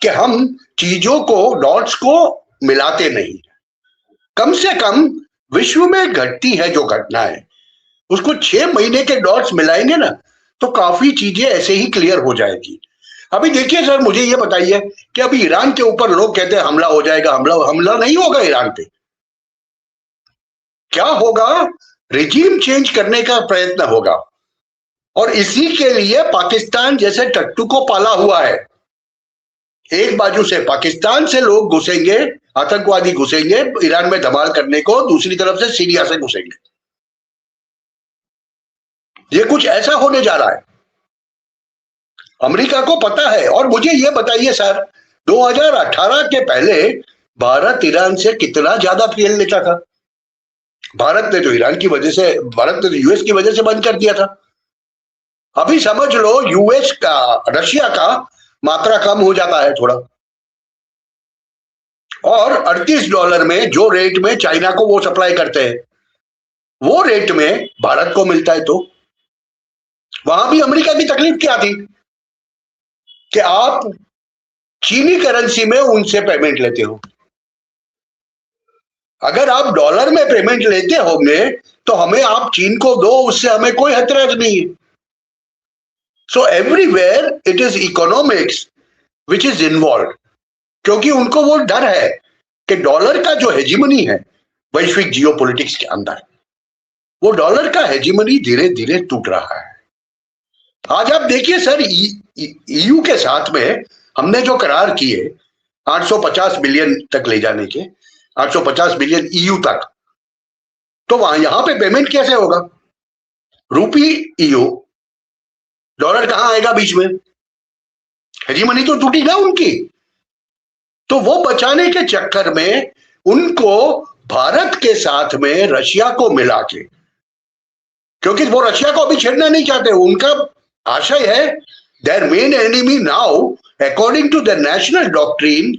कि हम चीजों को, डॉट्स को मिलाते नहीं। कम से कम विश्व में घटती है जो घटना है, उसको 6 महीने के डॉट्स मिलाएंगे ना, तो काफी चीजें ऐसे ही क्लियर हो जाएगी। अभी देखिए सर, मुझे ये बताइए कि अभी ईरान के ऊपर लोग कहते हैं हमला हो जाएगा, हमला नहीं होगा ईरान पे। क्या होगा? रिजीम चेंज करने का प्रयत्न होगा, और इसी के लिए पाकिस्तान जैसे टट्टू को पाला हुआ है। एक बाजू से पाकिस्तान से लोग घुसेंगे, आतंकवादी घुसेंगे ईरान में धमाल करने को, दूसरी तरफ से सीरिया से घुसेंगे। ये कुछ ऐसा होने जा रहा है, अमेरिका को पता है। और मुझे ये बताइए सर, 2018 के पहले भारत ईरान से कितना ज्यादा तेल लेता था? भारत ने तो ईरान की वजह से, भारत ने तो यूएस की वजह से बंद कर दिया था। अभी समझ लो यूएस का, रशिया का मात्रा कम हो जाता है थोड़ा, और $38 में जो रेट में चाइना को वो सप्लाई करते हैं, वो रेट में भारत को मिलता है। तो वहां भी अमेरिका की तकलीफ क्या थी कि आप चीनी करेंसी में उनसे पेमेंट लेते हो। अगर आप डॉलर में पेमेंट लेते होंगे तो हमें आप चीन को दो, उससे हमें कोई हतराज नहीं है। So everywhere it is economics which is involve, क्योंकि उनको वो डर है कि डॉलर का जो हेजिमनी है वैश्विक जियोपॉलिटिक्स के अंदर, वो डॉलर का हेजिमनी धीरे धीरे टूट रहा है। आज आप देखिए सर, ईयू के साथ में हमने जो करार किए 850 बिलियन तक ले जाने के, 850 बिलियन ईयू तक, तो वहां यहां पे पेमेंट कैसे होगा? रूपी ईयू, डॉलर कहां आएगा बीच में? हेजिमनी तो टूटी ना उनकी। तो वो बचाने के चक्कर में उनको भारत के साथ में रशिया को मिला के क्योंकि वो रशिया को अभी छेड़ना नहीं चाहते। उनका आशय है their main enemy now according to the national doctrine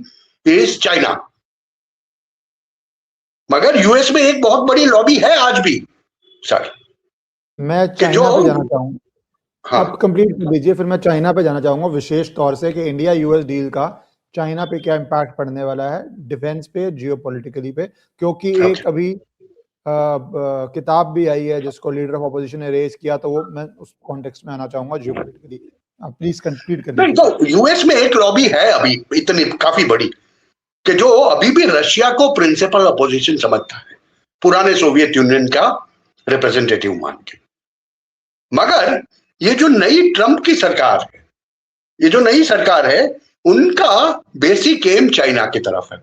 is China. मगर यूएस में एक बहुत बड़ी लॉबी है आज भी सर, मैं चाइना पे जाना चाहूंगा। हाँ, आप कंप्लीट कर दीजिए, फिर मैं चाइना पे जाना चाहूंगा विशेष तौर से कि इंडिया यूएस डील का चाइना पे क्या इम्पैक्ट पड़ने वाला है, डिफेंस पे, जियोपॉलिटिकली पे। क्योंकि एक अभी किताब भी आई है जिसको लीडर ऑफ अपोजिशन ने रेज किया, तो वो मैं उस कॉन्टेक्स्ट में आना चाहूंगा जियोपॉलिटिकली। आप प्लीज कंप्लीट कर नहीं, दीजिए। तो यूएस में एक लॉबी है अभी इतनी काफी बड़ी कि जो अभी भी रशिया को प्रिंसिपल अपोजिशन समझता है, पुराने सोवियत यूनियन का रिप्रेजेंटेटिव मान के। मगर ये जो नई ट्रंप की सरकार है, ये जो नई सरकार है, उनका बेसिक एम चाइना की तरफ है।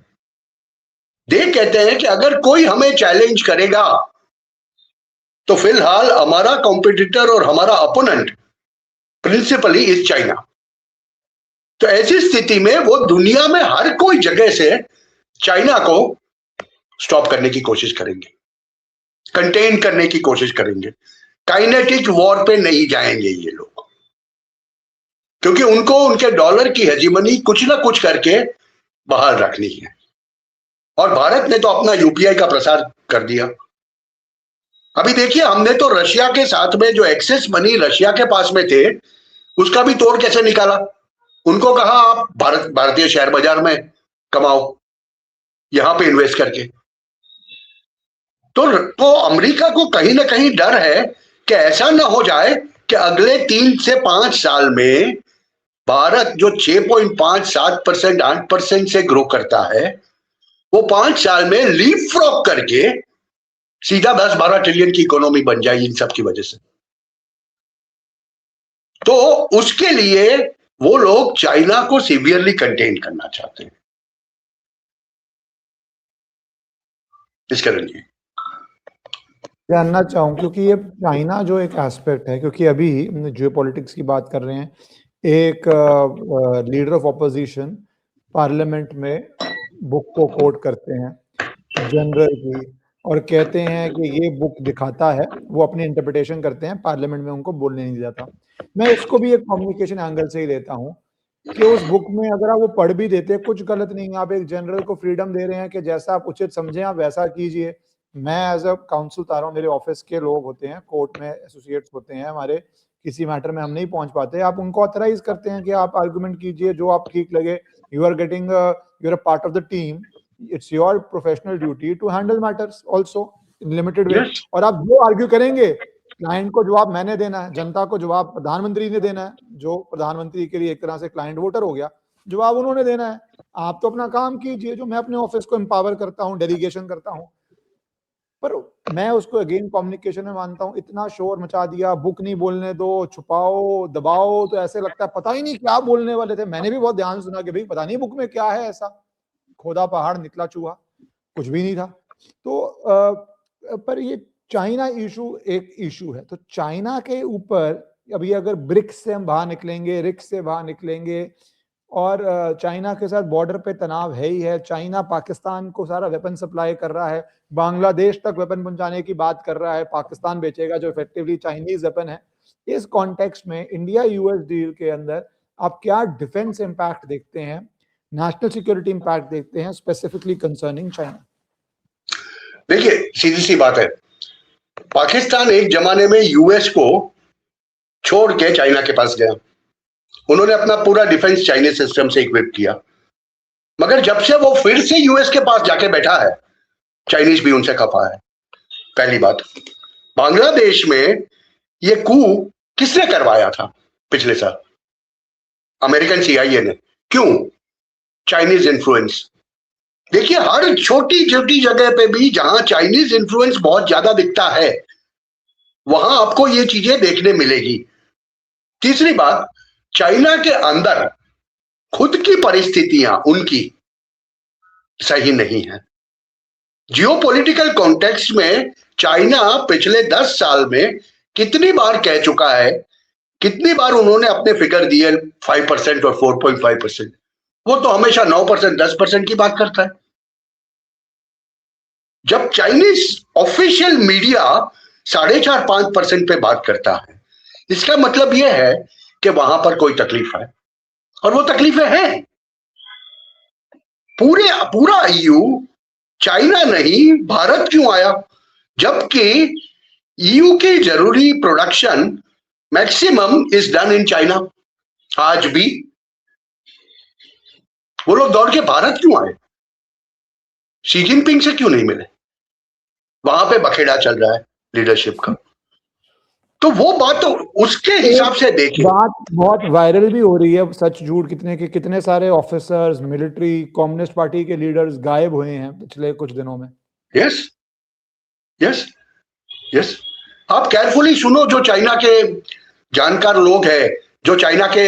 दे कहते हैं कि अगर कोई हमें चैलेंज करेगा तो फिलहाल हमारा कॉम्पिटिटर और हमारा अपोनेंट प्रिंसिपली इज चाइना। तो ऐसी स्थिति में वो दुनिया में हर कोई जगह से चाइना को स्टॉप करने की कोशिश करेंगे, कंटेन करने की कोशिश करेंगे। काइनेटिक वॉर पे नहीं जाएंगे ये लोग, क्योंकि उनको उनके डॉलर की हेजिमनी कुछ ना कुछ करके बाहर रखनी है। और भारत ने तो अपना यूपीआई का प्रसार कर दिया। अभी देखिए, हमने तो रशिया के साथ में जो एक्सेस मनी रशिया के पास में थे, उसका भी तोड़ कैसे निकाला। उनको कहा आप भारतीय शेयर बाजार में कमाओ, यहां पे इन्वेस्ट करके। तो अमेरिका को कहीं ना कहीं डर है कि ऐसा ना हो जाए कि अगले 3 से 5 साल में भारत जो 6.57%, 8% से ग्रो करता है, वो 5 साल में लीप फ्रॉग करके सीधा 10-12 ट्रिलियन की इकोनॉमी बन जाए इन सब की वजह से। तो उसके लिए वो लोग चाइना को सीवियरली कंटेन करना चाहते हैं। इस कारण जी जानना चाहूँ, क्योंकि ये चाइना जो एक एस्पेक्ट है, क्योंकि अभी जियोपॉलिटिक्स की बात कर रहे हैं, एक लीडर ऑफ ऑपोजिशन पार्लियामेंट में बुक को कोट करते हैं जनरल की, और कहते हैं कि ये बुक दिखाता है, वो अपनी इंटरप्रिटेशन करते हैं, पार्लियामेंट में उनको बोलने नहीं जाता। मैं इसको भी एक कम्युनिकेशन एंगल से ही लेता हूँ कि उस बुक में अगर आप वो पढ़ भी देते, कुछ गलत नहीं है, आप एक जनरल को फ्रीडम दे रहे हैं कि जैसा आप उचित समझें आप वैसा कीजिए। मैं एज अ काउंसिल तारा हूँ, मेरे ऑफिस के लोग होते हैं, कोर्ट में एसोसिएट्स होते हैं हमारे, किसी मैटर में हम नहीं पहुंच पाते, आप उनको ऑथराइज करते हैं कि आप आर्गुमेंट कीजिए जो आप ठीक लगे। You are getting, you are a part of the team, it's your professional duty to handle matters also in limited way. और आप जो आर्ग्यू करेंगे, क्लाइंट को जवाब मैंने देना है, जनता को जवाब प्रधानमंत्री ने देना है, जो प्रधानमंत्री के लिए एक तरह से क्लाइंट वोटर हो गया, जवाब उन्होंने देना है। आप तो अपना काम कीजिए, जो मैं अपने ऑफिस को एम्पावर करता हूँ, डेलीगेशन करता हूँ। पर मैं उसको अगेन कम्युनिकेशन में मानता हूँ। इतना शोर मचा दिया, बुक नहीं बोलने दो, छुपाओ, दबाओ, तो ऐसे लगता है पता ही नहीं क्या बोलने वाले थे। मैंने भी बहुत ध्यान सुना कि भाई पता नहीं बुक में क्या है, ऐसा खोदा पहाड़ निकला चूहा, कुछ भी नहीं था। तो पर ये चाइना इशू एक इशू है, तो चाइना के ऊपर अभी अगर ब्रिक्स से हम बाहर निकलेंगे, रिक्स से बाहर निकलेंगे, और चाइना के साथ बॉर्डर पे तनाव है ही है। चाइना पाकिस्तान को सारा वेपन सप्लाई कर रहा है, बांग्लादेश तक वेपन पहुंचाने की बात कर रहा है, पाकिस्तान बेचेगा जो इफेक्टिवली चाइनीज वेपन है। इस कॉन्टेक्स्ट में इंडिया यूएस डील के अंदर आप क्या डिफेंस इंपैक्ट देखते हैं, नेशनल सिक्योरिटी इंपैक्ट देखते हैं, स्पेसिफिकली कंसर्निंग चाइना? देखिए, सीधी सी बात है, पाकिस्तान एक जमाने में यूएस को छोड़ के चाइना के पास गया। उन्होंने अपना पूरा डिफेंस चाइनीज सिस्टम से इक्विप किया। मगर जब से वो फिर से यूएस के पास जाके बैठा है, चाइनीज भी उनसे खफा है। पहली बात, बांग्लादेश में ये कू किसने करवाया था पिछले साल? अमेरिकन सीआईए ने। क्यों? Chinese influence. देखिए, हर छोटी छोटी जगह पे भी जहां चाइनीज इन्फ्लुएंस बहुत ज्यादा दिखता है, वहां आपको ये चीजें देखने मिलेगी। तीसरी बात, चाइना के अंदर खुद की परिस्थितियां उनकी सही नहीं है। जियोपॉलिटिकल कॉन्टेक्स्ट में चाइना पिछले 10 साल में कितनी बार कह चुका है, कितनी बार उन्होंने अपने फिगर दिए 5% और 4.5%, वो तो हमेशा 9%, 10% की बात करता है। जब चाइनीज ऑफिशियल मीडिया 4.5-5% पे बात करता है। इसका मतलब यह है कि वहां पर कोई तकलीफ है, और वो तकलीफें हैं। पूरा ईयू, चाइना नहीं, भारत क्यों आया? जबकि ईयू की जरूरी production maximum is done in China. आज भी वो लोग दौड़ के भारत क्यों आए? शी जिनपिंग से क्यों नहीं मिले? वहां पे बखेड़ा चल रहा है लीडरशिप का। तो वो बात तो उसके हिसाब से देखिए। बात बहुत वायरल भी हो रही है, सच झूठ कितने सारे ऑफिसर्स, मिलिट्री, कम्युनिस्ट पार्टी के लीडर्स गायब हुए हैं पिछले कुछ दिनों में। यस यस यस, आप केयरफुली सुनो। जो चाइना के जानकार लोग हैं, जो चाइना के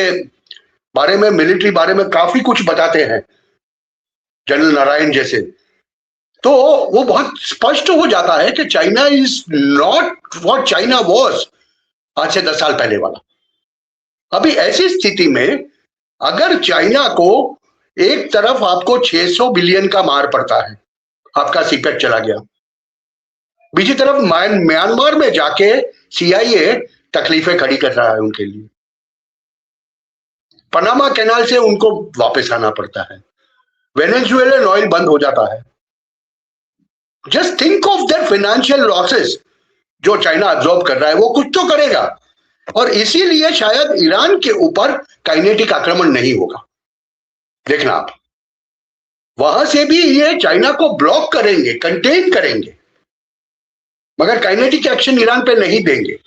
बारे में, मिलिट्री बारे में काफी कुछ बताते हैं, जनरल नारायण जैसे, तो वो बहुत स्पष्ट हो जाता है कि China is not what China was आज से 10 साल पहले वाला। अभी ऐसी स्थिति में अगर चाइना को एक तरफ आपको 600 बिलियन का मार पड़ता है, आपका सीपेक चला गया, दूसरी तरफ म्यांमार में जाके सीआईए तकलीफें खड़ी कर रहा है उनके लिए, पनामा कैनाल से उनको वापस आना पड़ता है, वेनेजुएलन ऑयल बंद हो जाता है। Just think of that financial losses जो चाइना अब्सॉर्ब कर रहा है। वो कुछ तो करेगा, और इसीलिए शायद ईरान के ऊपर काइनेटिक आक्रमण नहीं होगा। देखना आप, वहां से भी ये चाइना को ब्लॉक करेंगे, कंटेन करेंगे, मगर काइनेटिक एक्शन ईरान पे नहीं देंगे।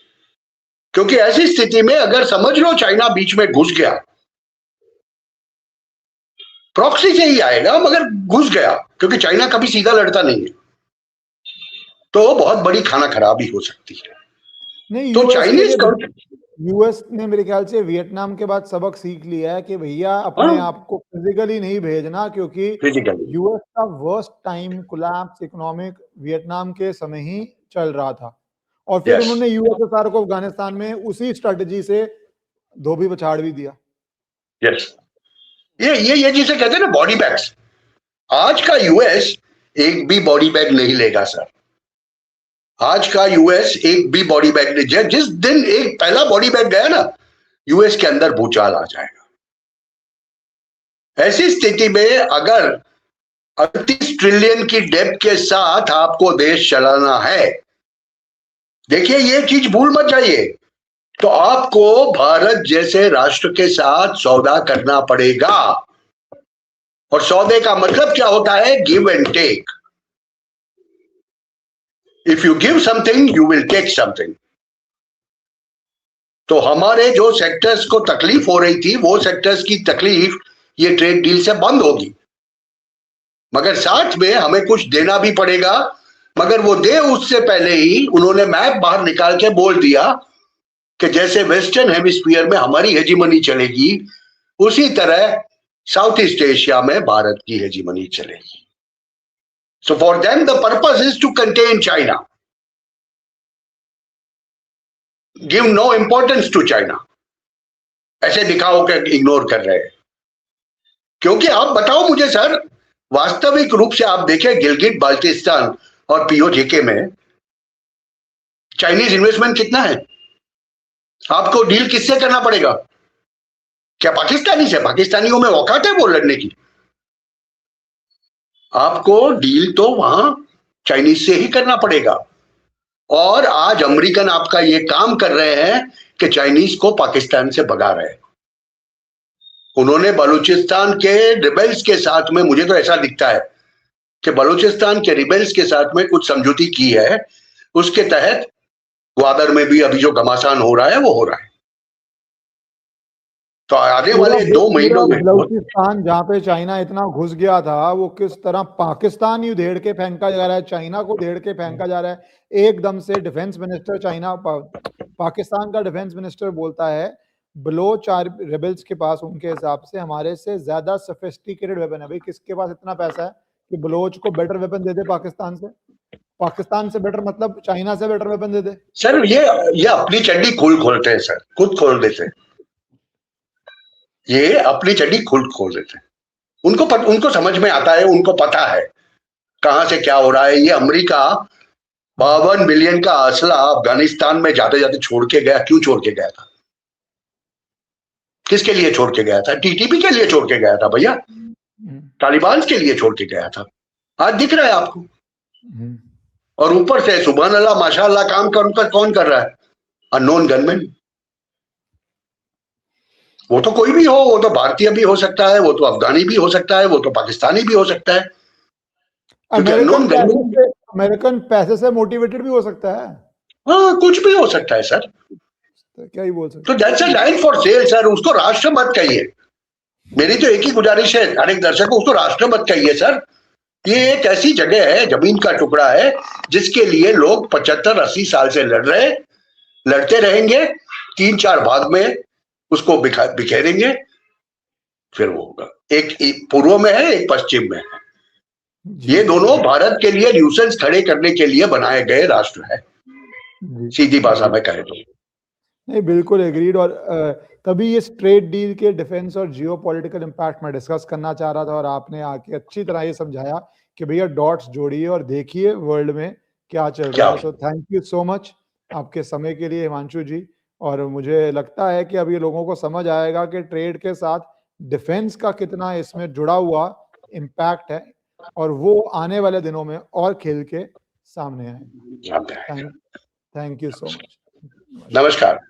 क्योंकि ऐसी स्थिति में अगर समझ लो चाइना बीच में घुस गया, प्रॉक्सी से ही आएगा मगर घुस गया, क्योंकि चाइना कभी सीधा लड़ता नहीं है, तो बहुत बड़ी खाना खराबी हो सकती है। नहीं, तो चाइनीज यूएस ने मेरे ख्याल से वियतनाम के बाद सबक सीख लिया है कि भैया अपने आप को फिजिकली नहीं भेजना, क्योंकि यूएस का worst time collapse economic Vietnam के समय ही चल रहा था, और फिर उन्होंने यूएसएसआर को अफगानिस्तान में उसी स्ट्रेटजी से धोबी पछाड़ भी दिया। यस, ये जिसे कहते हैं ना बॉडी बैग्स, आज का यूएस एक भी बॉडी बैग नहीं लेगा सर। आज का यूएस एक भी बॉडी बैग नहीं, जिस दिन एक पहला बॉडी बैग गया ना, यूएस के अंदर भूचाल आ जाएगा। ऐसी स्थिति में अगर 38 ट्रिलियन की डेब्ट के साथ आपको देश चलाना है, देखिए ये चीज भूल मत जाइए, तो आपको भारत जैसे राष्ट्र के साथ सौदा करना पड़ेगा। और सौदे का मतलब क्या होता है? Give and take. If you give something you will take something. तो हमारे जो सेक्टर्स को तकलीफ हो रही थी, वो सेक्टर्स की तकलीफ ये ट्रेड डील से बंद होगी, मगर साथ में हमें कुछ देना भी पड़ेगा। मगर वो दे उससे पहले ही उन्होंने मैप बाहर निकाल के बोल दिया कि जैसे वेस्टर्न हेमिस्फीयर में हमारी हेजीमनी चलेगी, उसी तरह साउथ ईस्ट एशिया में भारत की हेजीमनी चलेगी। So for them the purpose is to contain China, give no importance to China, ऐसे दिखाओ कि इग्नोर कर रहे हैं। क्योंकि आप बताओ मुझे सर, वास्तविक रूप से आप देखें गिलगिट बाल्टिस्तान और पीओजेके में चाइनीज इन्वेस्टमेंट कितना है? आपको डील किससे करना पड़ेगा? क्या पाकिस्तानी से? पाकिस्तानियों में औकात है वो लड़ने की? आपको डील तो वहां चाइनीज से ही करना पड़ेगा। और आज अमेरिकन आपका ये काम कर रहे हैं कि चाइनीज को पाकिस्तान से भगा रहे हैं। उन्होंने बलूचिस्तान के रिबेल्स के साथ में, मुझे तो ऐसा दिखता है कि बलूचिस्तान के रिबेल्स के साथ में कुछ समझौती की है, उसके तहत ग्वादर में भी अभी जो घमासान हो रहा है वो हो रहा है। तो आने वाले 2 महीनों में बलूचिस्तान जहां पे चाइना इतना घुस गया था, वो किस तरह पाकिस्तान ही उधेड़ के फेंका जा रहा है, चाइना को उधेड़ के फेंका जा रहा है। एकदम से डिफेंस मिनिस्टर चाइना पाकिस्तान का डिफेंस मिनिस्टर बोलता है बलोच रेबल्स के पास उनके हिसाब से हमारे से ज्यादा सोफिस्टिकेटेड वेपन है। भाई किसके पास इतना पैसा है कि बलोच को बेटर वेपन दे दे पाकिस्तान से? पाकिस्तान से बेटर मतलब चाइना से बेटर वेपन दे दे। सर ये अपनी चड्डी खोलते हैं सर, खुद खोल देते हैं। ये अपनी चड्डी खुद खोल देते हैं। उनको समझ में आता है, उनको पता है कहां से क्या हो रहा है। ये अमेरिका 52 बिलियन का असला अफगानिस्तान में जाते जाते छोड़ के गया। क्यों छोड़ के गया था? किसके लिए छोड़ के गया था? टीटीपी के लिए छोड़ के गया था भैया, तालिबान के लिए छोड़ के गया था। आज दिख रहा है आपको। और ऊपर से सुभान अल्लाह माशाअल्लाह काम कर कौन कर रहा है? Unknown gunman. वो तो कोई भी हो, वो तो भारतीय भी हो सकता है, वो तो अफगानी भी हो सकता है, वो तो पाकिस्तानी भी हो सकता है। अमेरिकन पैसे से मोटिवेटेड भी हो सकता है। हाँ, कुछ भी हो सकता है सर। तो क्या ही बोल सकते। तो that's a land for sale sir. उसको राष्ट्र मत कहिए। मेरी तो एक ही गुजारिश है हर एक दर्शक को, उसको राष्ट्र मत कहिए सर। ये एक ऐसी जगह है, जमीन का टुकड़ा है, जिसके लिए लोग 75-80 साल से लड़ते रहेंगे। 3-4 भाग में उसको बिखेरेंगे, फिर वो होगा। एक पूर्व में है, एक पश्चिम में है। ये दोनों भारत के लिए न्यूसेंस खड़े करने के लिए बनाए गए राष्ट्र है, सीधी भाषा में कहे तो। नहीं, बिल्कुल एग्रीड। और तभी इस ट्रेड डील के डिफेंस और जियोपॉलिटिकल इंपैक्ट में डिस्कस करना चाह रहा था, और आपने आके अच्छी तरह ये समझाया कि भैया डॉट्स जोड़िए और देखिए वर्ल्ड में क्या चल रहा है। So thank you so much आपके समय के लिए हिमांशु जी। और मुझे लगता है कि अब ये लोगों को समझ आएगा कि ट्रेड के साथ डिफेंस का कितना इसमें जुड़ा हुआ इम्पैक्ट है, और वो आने वाले दिनों में और खिल के सामने आए। Thank you so much. नमस्कार।